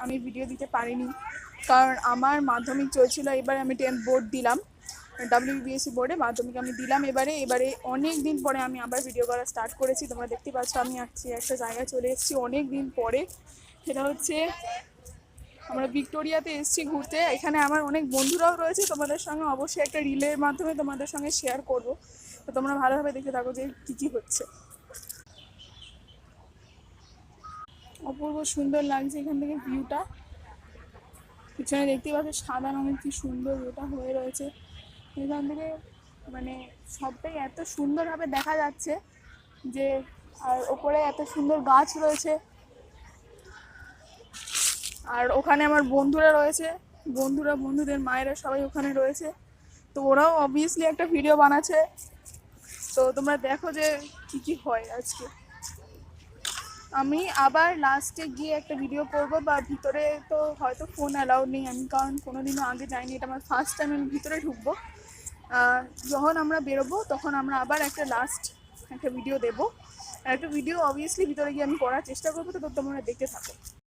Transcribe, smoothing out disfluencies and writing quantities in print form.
আমি ভিডিও দিতে পারিনি, কারণ আমার মাধ্যমিক চলছিল। এবারে আমি 10th বোর্ড দিলাম, WBSC বোর্ডে মাধ্যমিক আমি দিলাম। এবারে অনেক দিন পরে আমি আবার ভিডিও করা স্টার্ট করেছি। তোমরা দেখতে পাচ্ছ আমি একটা জায়গায় চলে এসেছি অনেক দিন পরে। সেটা হচ্ছে আমরা ভিক্টোরিয়াতে এসেছি ঘুরতে। এখানে আমার অনেক বন্ধুরাও রয়েছে, তোমাদের সঙ্গে অবশ্যই একটা রিলের মাধ্যমে তোমাদের সঙ্গে শেয়ার করব। তো তোমরা ভালোভাবে দেখতে থাকো যে কী কী হচ্ছে। অপূর্ব সুন্দর লাগছে এখান থেকে ভিউটা। পিছনে দেখতে পাচ্ছ সাদা রঙের কি সুন্দর ওটা হয়ে রয়েছে। এখান থেকে মানে সবটাই এত সুন্দরভাবে দেখা যাচ্ছে যে, আর ওপরে এত সুন্দর গাছ রয়েছে। আর ওখানে আমার বন্ধুরা রয়েছে, বন্ধুদের মায়েরা সবাই ওখানে রয়েছে। তো ওরাও অবভিয়াসলি একটা ভিডিও বানাচ্ছে। তো তোমরা দেখো যে কি কি হয় আজকে। আমি আবার লাস্টে গিয়ে একটা ভিডিও করব, বা ভিতরে তো হয়তো ফোন অ্যালাউড নেই, আমি কারণ কোনোদিনও আগে যাইনি, এটা আমার ফার্স্ট টাইম আমি ভিতরে ঢুকবো। যখন আমরা বেরোবো তখন আমরা আবার একটা ভিডিও দেবো। আর একটা ভিডিও অবভিয়াসলি ভিতরে গিয়ে আমি করার চেষ্টা করবো। তো তোমরা দেখতে থাকো।